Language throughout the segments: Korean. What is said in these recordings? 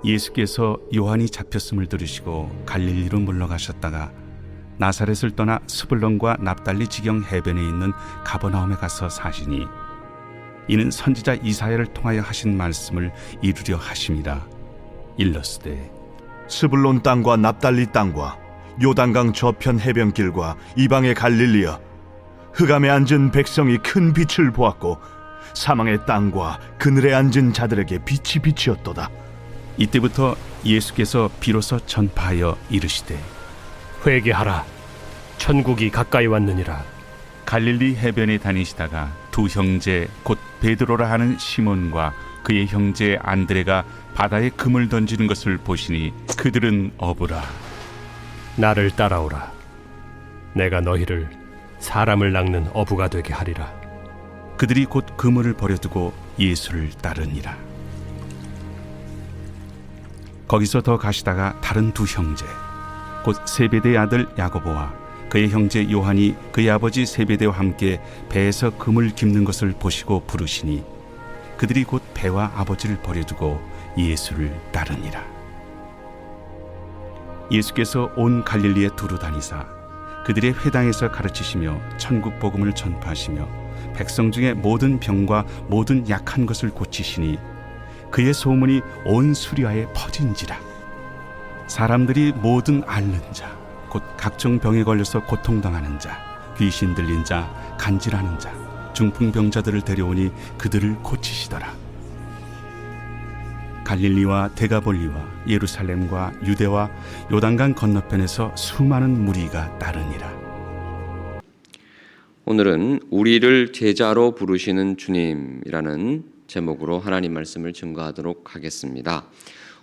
예수께서 요한이 잡혔음을 들으시고 갈릴리로 물러가셨다가 나사렛을 떠나 스불론과 납달리 지경 해변에 있는 가버나움에 가서 사시니 이는 선지자 이사야를 통하여 하신 말씀을 이루려 하심이라. 일러스되 스불론 땅과 납달리 땅과 요단강 저편 해변길과 이방의 갈릴리여, 흑암에 앉은 백성이 큰 빛을 보았고 사망의 땅과 그늘에 앉은 자들에게 빛이 비치었도다. 이때부터 예수께서 비로소 전파하여 이르시되 회개하라, 천국이 가까이 왔느니라. 갈릴리 해변에 다니시다가 두 형제 곧 베드로라 하는 시몬과 그의 형제 안드레가 바다에 금을 던지는 것을 보시니 그들은 어부라. 나를 따라오라. 내가 너희를 사람을 낚는 어부가 되게 하리라. 그들이 곧 그물을 버려두고 예수를 따르니라. 거기서 더 가시다가 다른 두 형제 곧 세베대의 아들 야고보와 그의 형제 요한이 그의 아버지 세베대와 함께 배에서 금을 깁는 것을 보시고 부르시니 그들이 곧 배와 아버지를 버려두고 예수를 따르니라. 예수께서 온 갈릴리에 두루 다니사 그들의 회당에서 가르치시며 천국 복음을 전파하시며 백성 중에 모든 병과 모든 약한 것을 고치시니 그의 소문이 온 수리아에 퍼진지라. 사람들이 모든 앓는 자 곧 각종 병에 걸려서 고통당하는 자, 귀신 들린 자, 간질하는 자, 중풍병자들을 데려오니 그들을 고치시더라. 갈릴리와 데가볼리와 예루살렘과 유대와 요단강 건너편에서 수많은 무리가 따르니라. 오늘은 우리를 제자로 부르시는 주님이라는 제목으로 하나님 말씀을 증거하도록 하겠습니다.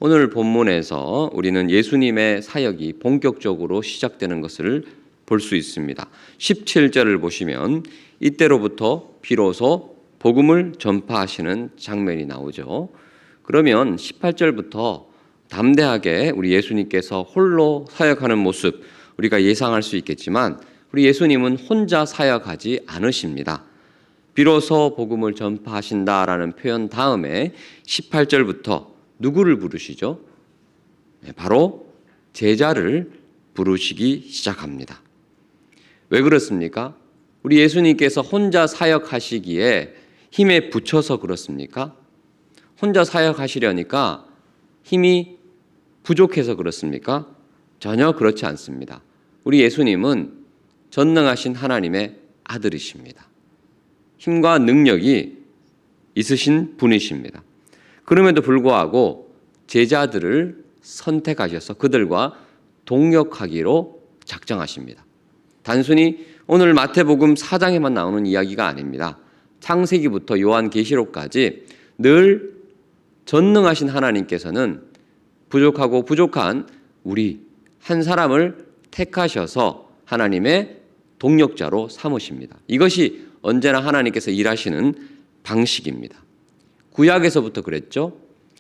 오늘 본문에서 우리는 예수님의 사역이 본격적으로 시작되는 것을 볼 수 있습니다. 17절을 보시면 이때로부터 비로소 복음을 전파하시는 장면이 나오죠. 그러면 18절부터 담대하게 우리 예수님께서 홀로 사역하는 모습 우리가 예상할 수 있겠지만 우리 예수님은 혼자 사역하지 않으십니다. 비로소 복음을 전파하신다라는 표현 다음에 18절부터 누구를 부르시죠? 바로 제자를 부르시기 시작합니다. 왜 그렇습니까? 우리 예수님께서 혼자 사역하시기에 힘에 부쳐서 그렇습니까? 혼자 사역하시려니까 힘이 부족해서 그렇습니까? 전혀 그렇지 않습니다. 우리 예수님은 전능하신 하나님의 아들이십니다. 힘과 능력이 있으신 분이십니다. 그럼에도 불구하고 제자들을 선택하셔서 그들과 동역하기로 작정하십니다. 단순히 오늘 마태복음 4장에만 나오는 이야기가 아닙니다. 창세기부터 요한계시록까지 늘 전능하신 하나님께서는 부족하고 부족한 우리 한 사람을 택하셔서 하나님의 동역자로 삼으십니다. 이것이 언제나 하나님께서 일하시는 방식입니다. 구약에서부터 그랬죠.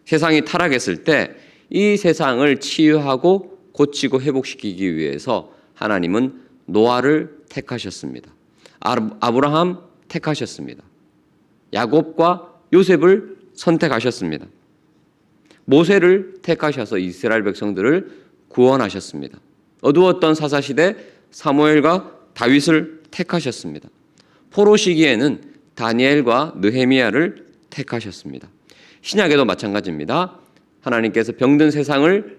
세상이 타락했을 때 이 세상을 치유하고 고치고 회복시키기 위해서 하나님은 노아를 택하셨습니다. 아브라함 택하셨습니다. 야곱과 요셉을 선택하셨습니다. 모세를 택하셔서 이스라엘 백성들을 구원하셨습니다. 어두웠던 사사시대 사무엘과 다윗을 택하셨습니다. 포로 시기에는 다니엘과 느헤미야를 택하셨습니다. 신약에도 마찬가지입니다. 하나님께서 병든 세상을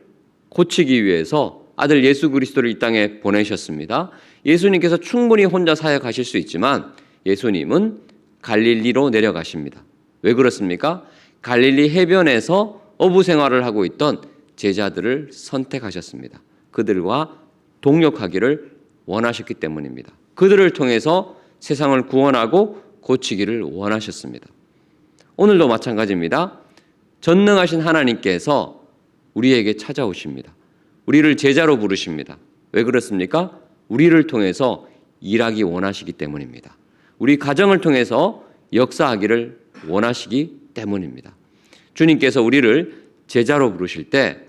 고치기 위해서 아들 예수 그리스도를 이 땅에 보내셨습니다. 예수님께서 충분히 혼자 사역하실 수 있지만 예수님은 갈릴리로 내려가십니다. 왜 그렇습니까? 갈릴리 해변에서 어부 생활을 하고 있던 제자들을 선택하셨습니다. 그들과 동역하기를 원하셨기 때문입니다. 그들을 통해서 세상을 구원하고 고치기를 원하셨습니다. 오늘도 마찬가지입니다. 전능하신 하나님께서 우리에게 찾아오십니다. 우리를 제자로 부르십니다. 왜 그렇습니까? 우리를 통해서 일하기 원하시기 때문입니다. 우리 가정을 통해서 역사하기를 원하시기 때문입니다. 주님께서 우리를 제자로 부르실 때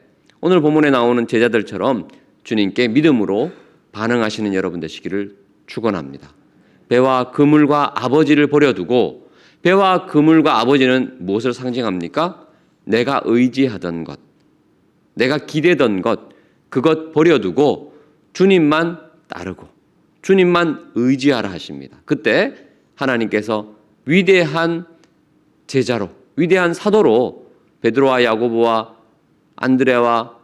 오늘 본문에 나오는 제자들처럼 주님께 믿음으로 반응하시는 여러분 되시기를 축원합니다. 배와 그물과 아버지를 버려두고, 배와 그물과 아버지는 무엇을 상징합니까? 내가 의지하던 것, 내가 기대던 것, 그것 버려두고 주님만 따르고 주님만 의지하라 하십니다. 그때 하나님께서 위대한 제자로, 위대한 사도로 베드로와 야고보와 안드레와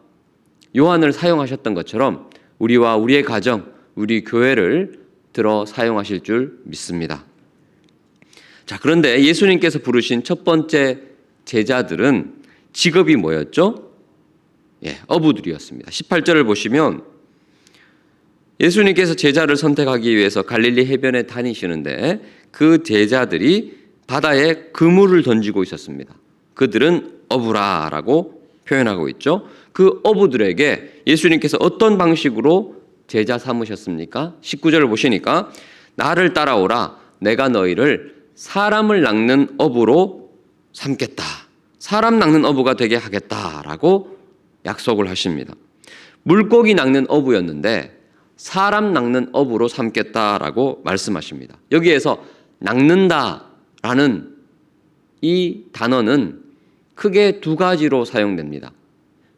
요한을 사용하셨던 것처럼 우리와 우리의 가정, 우리 교회를 들어 사용하실 줄 믿습니다. 자, 그런데 예수님께서 부르신 첫 번째 제자들은 직업이 뭐였죠? 어부들이었습니다. 18절을 보시면 예수님께서 제자를 선택하기 위해서 갈릴리 해변에 다니시는데 그 제자들이 바다에 그물을 던지고 있었습니다. 그들은 어부라라고 표현하고 있죠. 그 어부들에게 예수님께서 어떤 방식으로 제자 삼으셨습니까? 19절을 보시니까 나를 따라오라. 내가 너희를 사람을 낚는 어부로 삼겠다. 사람 낚는 어부가 되게 하겠다라고 약속을 하십니다. 물고기 낚는 어부였는데 사람 낚는 어부로 삼겠다라고 말씀하십니다. 여기에서 낚는다라는 이 단어는 크게 두 가지로 사용됩니다.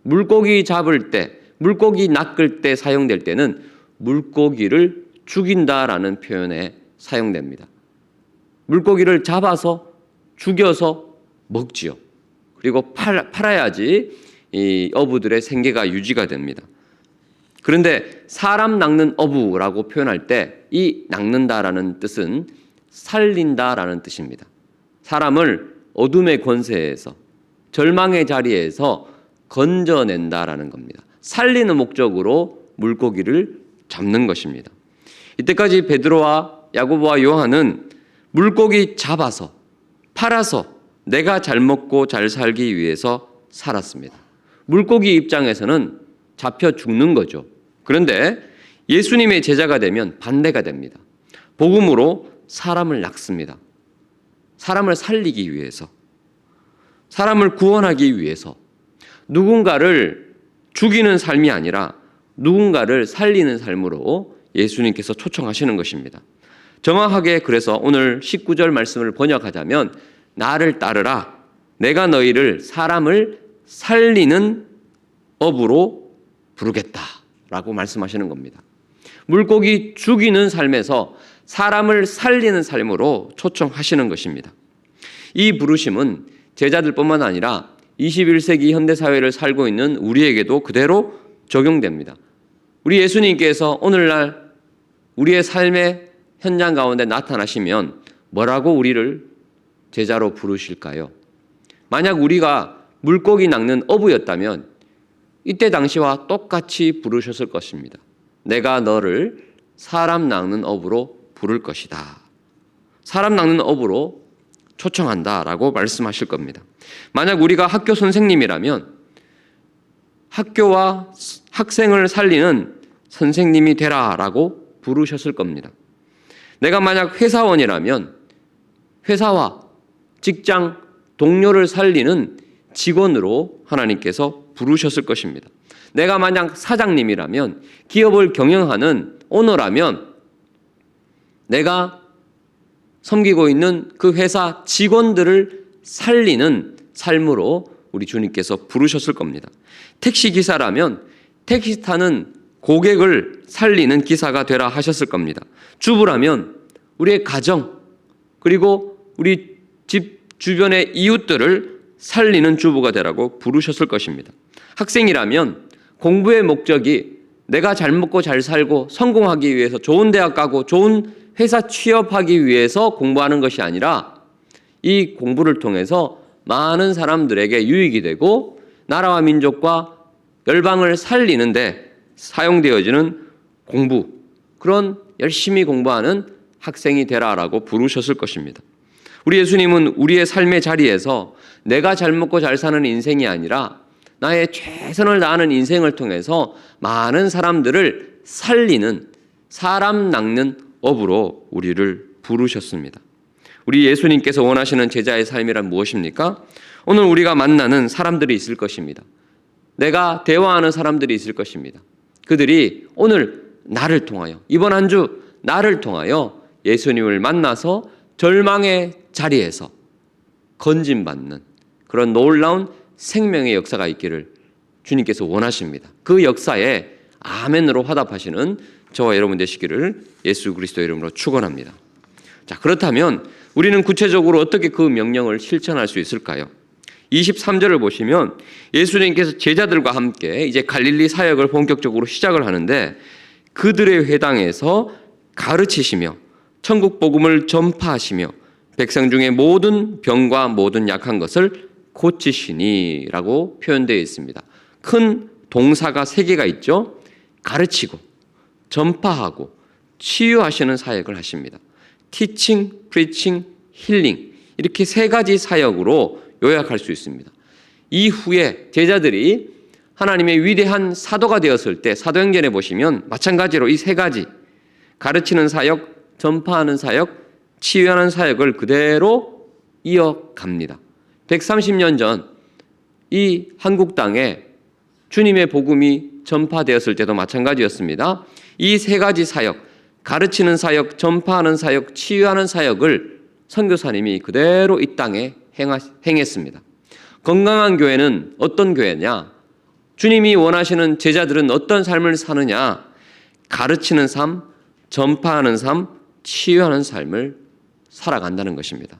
물고기 잡을 때, 물고기 낚을 때 사용될 때는 물고기를 죽인다라는 표현에 사용됩니다. 물고기를 잡아서 죽여서 먹지요. 그리고 팔아야지 이 어부들의 생계가 유지가 됩니다. 그런데 사람 낚는 어부라고 표현할 때 이 낚는다라는 뜻은 살린다라는 뜻입니다. 사람을 어둠의 권세에서 절망의 자리에서 건져낸다라는 겁니다. 살리는 목적으로 물고기를 잡는 것입니다. 이때까지 베드로와 야고보와 요한은 물고기 잡아서 팔아서 내가 잘 먹고 잘 살기 위해서 살았습니다. 물고기 입장에서는 잡혀 죽는 거죠. 그런데 예수님의 제자가 되면 반대가 됩니다. 복음으로 사람을 낚습니다. 사람을 살리기 위해서, 사람을 구원하기 위해서 누군가를 죽이는 삶이 아니라 누군가를 살리는 삶으로 예수님께서 초청하시는 것입니다. 정확하게 그래서 오늘 19절 말씀을 번역하자면 나를 따르라. 내가 너희를 사람을 살리는 어부로 부르겠다라고 말씀하시는 겁니다. 물고기 죽이는 삶에서 사람을 살리는 삶으로 초청하시는 것입니다. 이 부르심은 제자들뿐만 아니라 21세기 현대사회를 살고 있는 우리에게도 그대로 적용됩니다. 우리 예수님께서 오늘날 우리의 삶의 현장 가운데 나타나시면 뭐라고 우리를 제자로 부르실까요? 만약 우리가 물고기 낚는 어부였다면 이때 당시와 똑같이 부르셨을 것입니다. 내가 너를 사람 낚는 어부로 부를 것이다. 사람 낚는 어부로 초청한다라고 말씀하실 겁니다. 만약 우리가 학교 선생님이라면 학교와 학생을 살리는 선생님이 되라라고 부르셨을 겁니다. 내가 만약 회사원이라면 회사와 직장 동료를 살리는 직원으로 하나님께서 부르셨을 것입니다. 내가 만약 사장님이라면 기업을 경영하는 오너라면 내가 섬기고 있는 그 회사 직원들을 살리는 삶으로 우리 주님께서 부르셨을 겁니다. 택시기사라면 택시 타는 고객을 살리는 기사가 되라 하셨을 겁니다. 주부라면 우리의 가정 그리고 우리 집 주변의 이웃들을 살리는 주부가 되라고 부르셨을 것입니다. 학생이라면 공부의 목적이 내가 잘 먹고 잘 살고 성공하기 위해서 좋은 대학 가고 좋은 회사 취업하기 위해서 공부하는 것이 아니라 이 공부를 통해서 많은 사람들에게 유익이 되고 나라와 민족과 열방을 살리는데 사용되어지는 공부, 그런 열심히 공부하는 학생이 되라라고 부르셨을 것입니다. 우리 예수님은 우리의 삶의 자리에서 내가 잘 먹고 잘 사는 인생이 아니라 나의 최선을 다하는 인생을 통해서 많은 사람들을 살리는 사람 낚는 업으로 우리를 부르셨습니다. 우리 예수님께서 원하시는 제자의 삶이란 무엇입니까? 오늘 우리가 만나는 사람들이 있을 것입니다. 내가 대화하는 사람들이 있을 것입니다. 그들이 오늘 나를 통하여, 이번 한 주 나를 통하여 예수님을 만나서 절망의 자리에서 건진받는 그런 놀라운 생명의 역사가 있기를 주님께서 원하십니다. 그 역사에 아멘으로 화답하시는 저와 여러분 되시기를 예수 그리스도 이름으로 축원합니다. 자, 그렇다면 우리는 구체적으로 어떻게 그 명령을 실천할 수 있을까요? 23절을 보시면 예수님께서 제자들과 함께 이제 갈릴리 사역을 본격적으로 시작을 하는데 그들의 회당에서 가르치시며 천국 복음을 전파하시며 백성 중에 모든 병과 모든 약한 것을 고치시니라고 표현되어 있습니다. 큰 동사가 3개가 있죠. 가르치고 전파하고 치유하시는 사역을 하십니다. teaching, preaching, healing 이렇게 3가지 사역으로 요약할 수 있습니다. 이후에 제자들이 하나님의 위대한 사도가 되었을 때 사도행전에 보시면 마찬가지로 이 3가지 가르치는 사역, 전파하는 사역, 치유하는 사역을 그대로 이어갑니다. 130년 전 이 한국 땅에 주님의 복음이 전파되었을 때도 마찬가지였습니다. 이 3가지 사역, 가르치는 사역, 전파하는 사역, 치유하는 사역을 선교사님이 그대로 이 땅에 행했습니다. 건강한 교회는 어떤 교회냐? 주님이 원하시는 제자들은 어떤 삶을 사느냐? 가르치는 삶, 전파하는 삶, 치유하는 삶을 살아간다는 것입니다.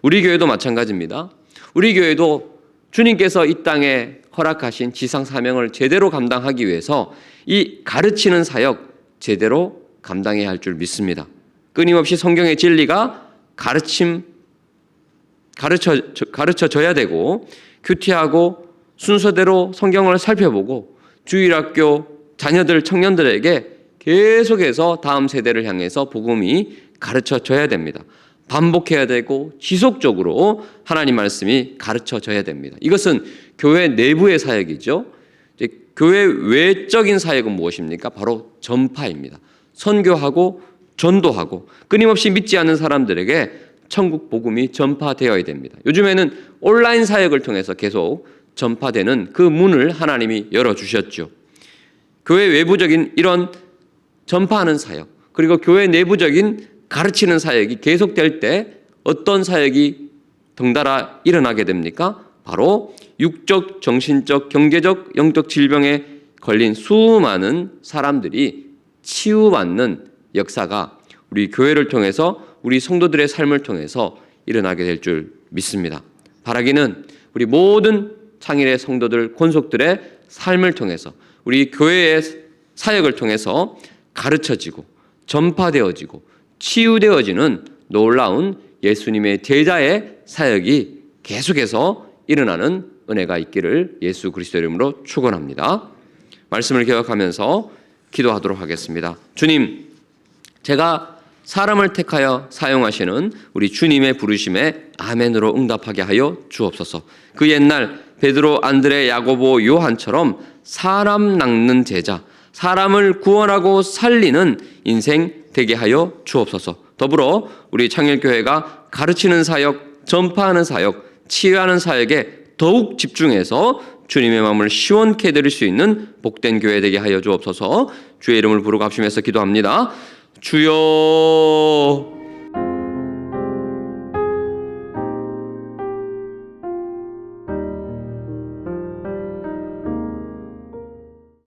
우리 교회도 마찬가지입니다. 우리 교회도 주님께서 이 땅에 허락하신 지상 사명을 제대로 감당하기 위해서 이 가르치는 사역 제대로 감당해야 할 줄 믿습니다. 끊임없이 성경의 진리가 가르쳐져야 되고 큐티하고 순서대로 성경을 살펴보고 주일학교 자녀들, 청년들에게 계속해서 다음 세대를 향해서 복음이 가르쳐져야 됩니다. 반복해야 되고 지속적으로 하나님 말씀이 가르쳐져야 됩니다. 이것은 교회 내부의 사역이죠. 이제 교회 외적인 사역은 무엇입니까? 바로 전파입니다. 선교하고 전도하고 끊임없이 믿지 않는 사람들에게 천국 복음이 전파되어야 됩니다. 요즘에는 온라인 사역을 통해서 계속 전파되는 그 문을 하나님이 열어주셨죠. 교회 외부적인 이런 전파하는 사역, 그리고 교회 내부적인 가르치는 사역이 계속될 때 어떤 사역이 덩달아 일어나게 됩니까? 바로 육적, 정신적, 경제적, 영적 질병에 걸린 수많은 사람들이 치유받는 역사가 우리 교회를 통해서 우리 성도들의 삶을 통해서 일어나게 될 줄 믿습니다. 바라기는 우리 모든 창일의 성도들, 권속들의 삶을 통해서 우리 교회의 사역을 통해서 가르쳐지고 전파되어지고 치유되어지는 놀라운 예수님의 제자의 사역이 계속해서 일어나는 은혜가 있기를 예수 그리스도 이름으로 축원합니다. 말씀을 기억하면서 기도하도록 하겠습니다. 주님, 제가 사람을 택하여 사용하시는 우리 주님의 부르심에 아멘으로 응답하게 하여 주옵소서. 그 옛날 베드로, 안드레, 야고보, 요한처럼 사람 낚는 제자, 사람을 구원하고 살리는 인생 되게 하여 주옵소서. 더불어 우리 창일교회가 가르치는 사역, 전파하는 사역, 치유하는 사역에 더욱 집중해서 주님의 마음을 시원케 해드릴 수 있는 복된 교회 되게 하여 주옵소서. 주의 이름을 부르고 합심해서 기도합니다. 주여